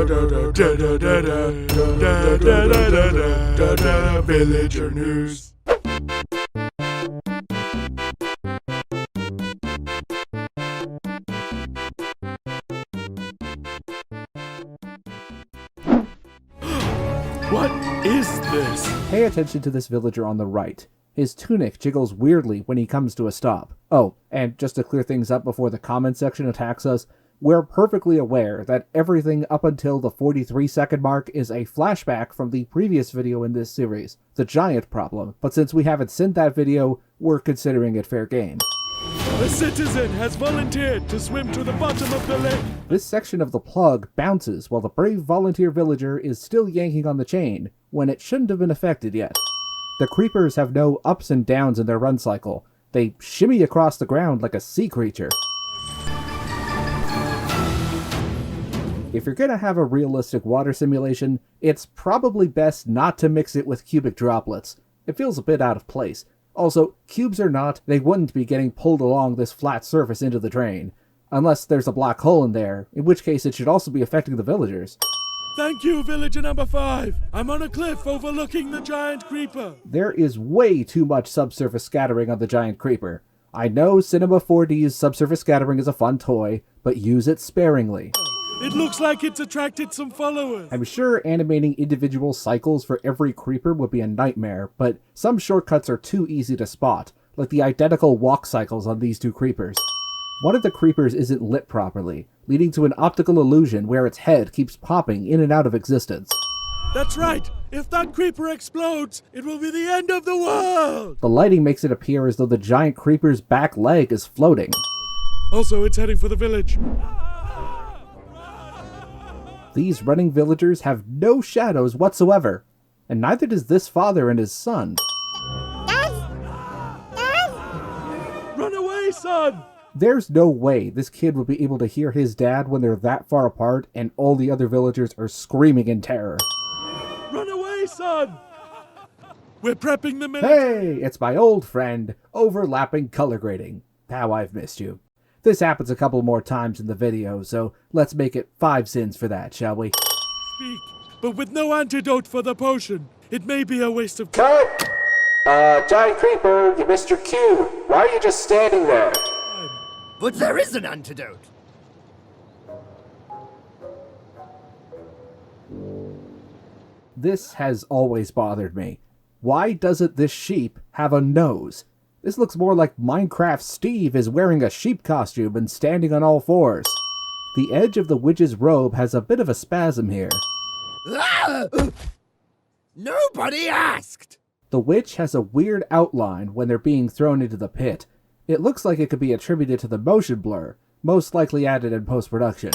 Villager news. What is this? Pay attention to this villager on the right. His tunic jiggles weirdly when he comes to a stop. Oh, and just to clear things up before the comment section attacks us, we're perfectly aware that everything up until the 43-second mark is a flashback from the previous video in this series, the giant problem, but since we haven't sent that video, we're considering it fair game. A citizen has volunteered to swim to the bottom of the lake. This section of the plug bounces while the brave volunteer villager is still yanking on the chain, when it shouldn't have been affected yet. The creepers have no ups and downs in their run cycle. They shimmy across the ground like a sea creature. If you're gonna have a realistic water simulation, it's probably best not to mix it with cubic droplets. It feels a bit out of place. Also, cubes or not, they wouldn't be getting pulled along this flat surface into the drain. Unless there's a black hole in there, in which case it should also be affecting the villagers. Thank you, villager number 5. I'm on a cliff overlooking the giant creeper. There is way too much subsurface scattering on the giant creeper. I know Cinema 4D's subsurface scattering is a fun toy, but use it sparingly. It looks like it's attracted some followers. I'm sure animating individual cycles for every creeper would be a nightmare, but some shortcuts are too easy to spot, like the identical walk cycles on these two creepers. One of the creepers isn't lit properly, leading to an optical illusion where its head keeps popping in and out of existence. That's right! If that creeper explodes, it will be the end of the world! The lighting makes it appear as though the giant creeper's back leg is floating. Also, it's heading for the village. These running villagers have no shadows whatsoever, and neither does this father and his son. Run away, son! There's no way this kid would be able to hear his dad when they're that far apart and all the other villagers are screaming in terror. Run away, son! We're prepping the military. Hey, it's my old friend, overlapping color grading. How I've missed you. This happens a couple more times in the video, so let's make it 5 sins for that, shall we? Speak, but with no antidote for the potion. It may be a waste of time. Cut! Giant creeper, you missed your cue. Why are you just standing there? But there is an antidote! This has always bothered me. Why doesn't this sheep have a nose? This looks more like Minecraft Steve is wearing a sheep costume and standing on all fours. The edge of the witch's robe has a bit of a spasm here. Nobody asked! The witch has a weird outline when they're being thrown into the pit. It looks like it could be attributed to the motion blur, most likely added in post-production.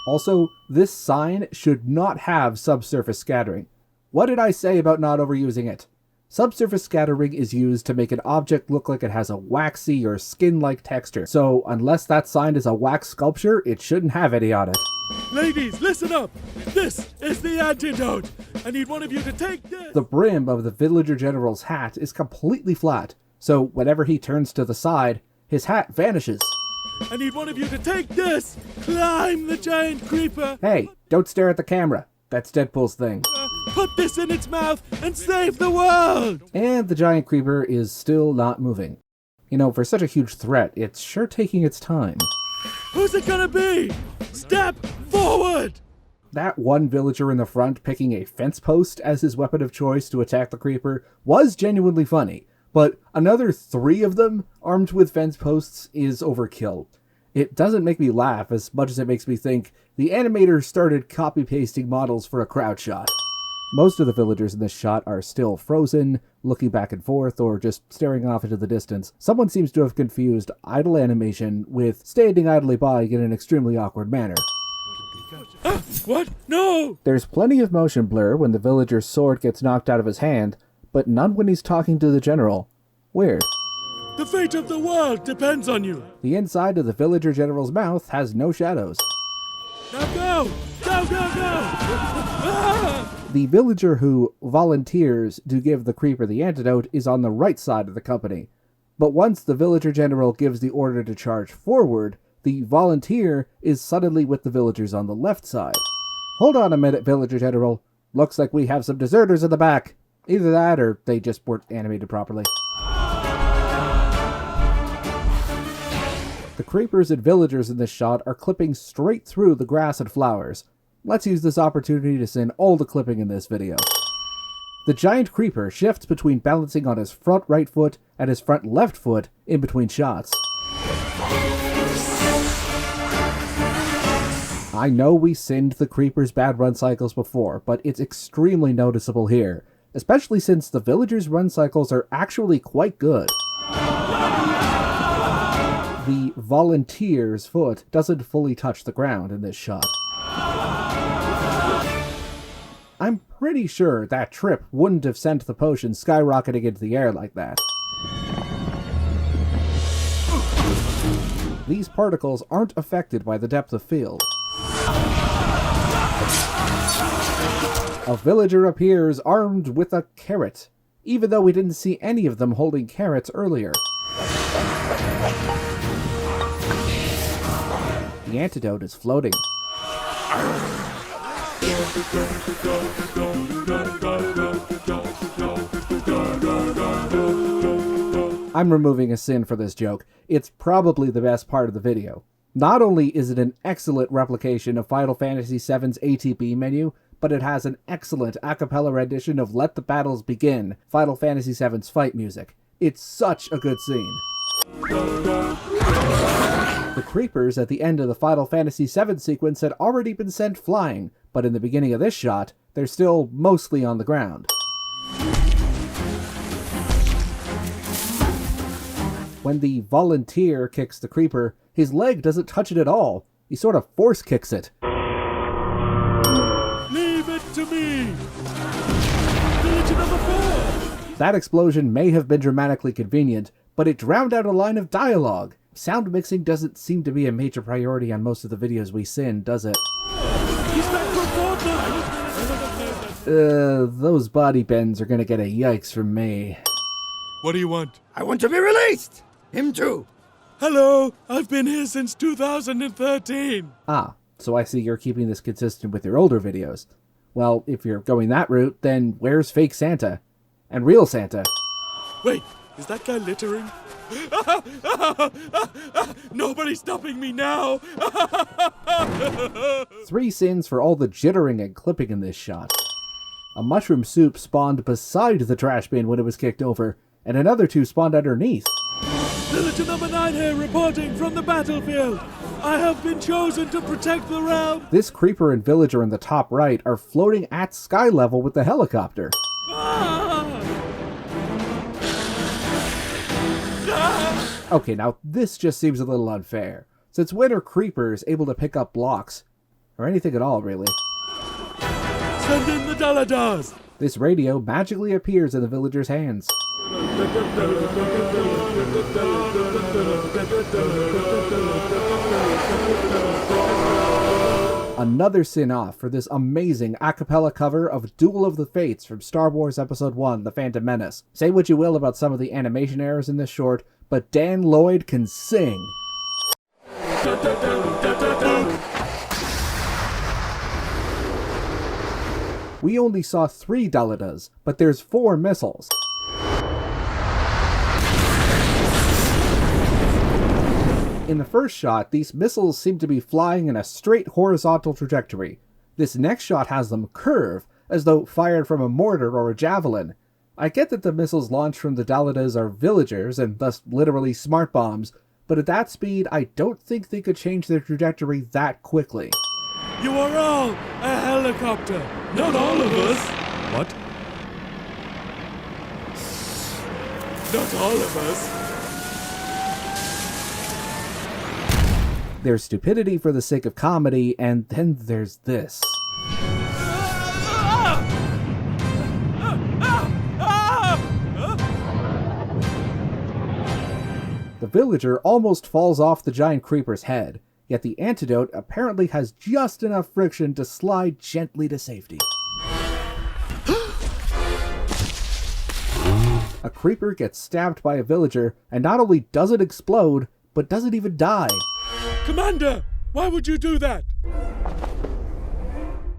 Also, this sign should not have subsurface scattering. What did I say about not overusing it? Subsurface scattering is used to make an object look like it has a waxy or skin-like texture, so unless that sign is a wax sculpture, it shouldn't have any on it. Ladies, listen up! This is the antidote! I need one of you to take this! The brim of the villager general's hat is completely flat, so whenever he turns to the side, his hat vanishes. I need one of you to take this! Climb the giant creeper! Hey, don't stare at the camera. That's Deadpool's thing. Put this in its mouth and save the world! And the giant creeper is still not moving. You know, for such a huge threat, it's sure taking its time. Who's it gonna be? Step forward! That one villager in the front picking a fence post as his weapon of choice to attack the creeper was genuinely funny, but another 3 of them armed with fence posts is overkill. It doesn't make me laugh as much as it makes me think the animator started copy-pasting models for a crowd shot. Most of the villagers in this shot are still frozen, looking back and forth, or just staring off into the distance. Someone seems to have confused idle animation with standing idly by in an extremely awkward manner. What? No! There's plenty of motion blur when the villager's sword gets knocked out of his hand, but none when he's talking to the general. Weird. The fate of the world depends on you! The inside of the villager general's mouth has no shadows. Now go! Go, go, go! Ah! The villager who volunteers to give the creeper the antidote is on the right side of the company. But once the villager general gives the order to charge forward, the volunteer is suddenly with the villagers on the left side. Hold on a minute, Villager General. Looks like we have some deserters in the back. Either that, or they just weren't animated properly. The creepers and villagers in this shot are clipping straight through the grass and flowers. Let's use this opportunity to send all the clipping in this video. The giant creeper shifts between balancing on his front right foot and his front left foot in between shots. I know we sinned the creeper's bad run cycles before, but it's extremely noticeable here, especially since the villagers' run cycles are actually quite good. The volunteer's foot doesn't fully touch the ground in this shot. I'm pretty sure that trip wouldn't have sent the potion skyrocketing into the air like that. These particles aren't affected by the depth of field. A villager appears armed with a carrot, even though we didn't see any of them holding carrots earlier. The antidote is floating. I'm removing a sin for this joke. It's probably the best part of the video. Not only is it an excellent replication of Final Fantasy VII's ATB menu, but it has an excellent a cappella rendition of Let the Battles Begin, Final Fantasy VII's fight music. It's such a good scene. The creepers at the end of the Final Fantasy VII sequence had already been sent flying, but in the beginning of this shot, they're still mostly on the ground. When the volunteer kicks the creeper, his leg doesn't touch it at all. He sort of force kicks it. Leave it to me! Villager number 4! That explosion may have been dramatically convenient, but it drowned out a line of dialogue. Sound mixing doesn't seem to be a major priority on most of the videos we sin, does it? He's back from Fortnite! Those body bends are gonna get a yikes from me. What do you want? I want to be released! Him too! Hello, I've been here since 2013. Ah, so I see you're keeping this consistent with your older videos. Well, if you're going that route, then where's fake Santa? And real Santa? Wait, is that guy littering? Nobody's stopping me now! 3 sins for all the jittering and clipping in this shot. A mushroom soup spawned beside the trash bin when it was kicked over, and another 2 spawned underneath. Villager number 9 here, reporting from the battlefield. I have been chosen to protect the realm. This creeper and villager in the top right are floating at sky level with the helicopter. Okay, now this just seems a little unfair. Since when are creepers able to pick up blocks? Or anything at all, really. Send in the Daladars. This radio magically appears in the villager's hands. Another sin off for this amazing a cappella cover of Duel of the Fates from Star Wars Episode 1, The Phantom Menace. Say what you will about some of the animation errors in this short, but Dan Lloyd can sing. We only saw 3 Daladas, but there's 4 missiles. In the first shot, these missiles seem to be flying in a straight horizontal trajectory. This next shot has them curve, as though fired from a mortar or a javelin. I get that the missiles launched from the Daladas are villagers, and thus literally smart bombs, but at that speed, I don't think they could change their trajectory that quickly. You are all a helicopter. Not all of us. What? Not all of us. There's stupidity for the sake of comedy, and then there's this. The villager almost falls off the giant creeper's head, yet the antidote apparently has just enough friction to slide gently to safety. A creeper gets stabbed by a villager, and not only doesn't explode, but doesn't even die. Commander, why would you do that?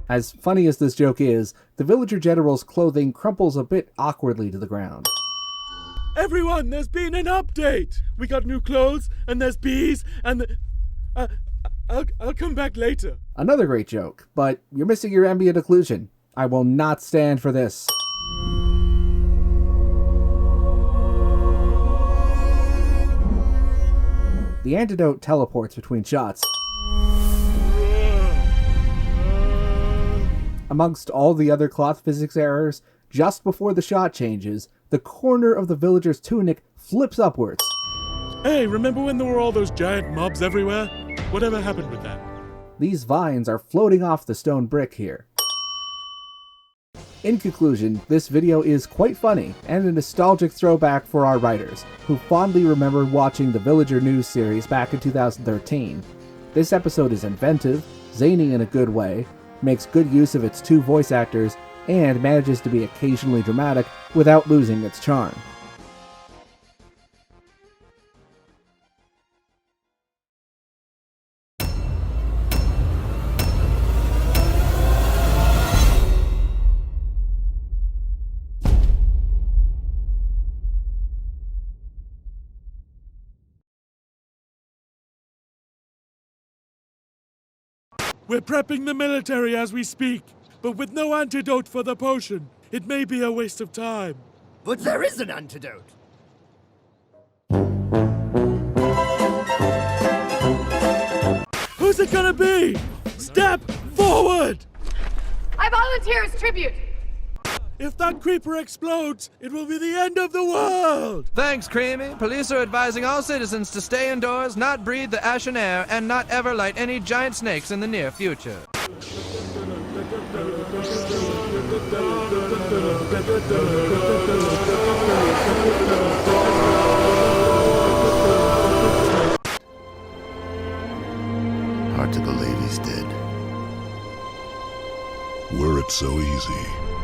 As funny as this joke is, the villager general's clothing crumples a bit awkwardly to the ground. Everyone, there's been an update! We got new clothes, and there's bees, and I'll come back later. Another great joke, but you're missing your ambient occlusion. I will not stand for this. The antidote teleports between shots. Amongst all the other cloth physics errors, just before the shot changes, the corner of the villager's tunic flips upwards. Hey, remember when there were all those giant mobs everywhere? Whatever happened with that? These vines are floating off the stone brick here. In conclusion, this video is quite funny and a nostalgic throwback for our writers, who fondly remember watching the Villager News series back in 2013. This episode is inventive, zany in a good way, makes good use of its two voice actors, and manages to be occasionally dramatic without losing its charm. We're prepping the military as we speak, but with no antidote for the potion. It may be a waste of time. But there is an antidote. Who's it gonna be? Step forward! I volunteer as tribute. If that creeper explodes, it will be the end of the world! Thanks, Creamy. Police are advising all citizens to stay indoors, not breathe the ashen air, and not ever light any giant snakes in the near future. Hard to believe he's dead. Were it so easy.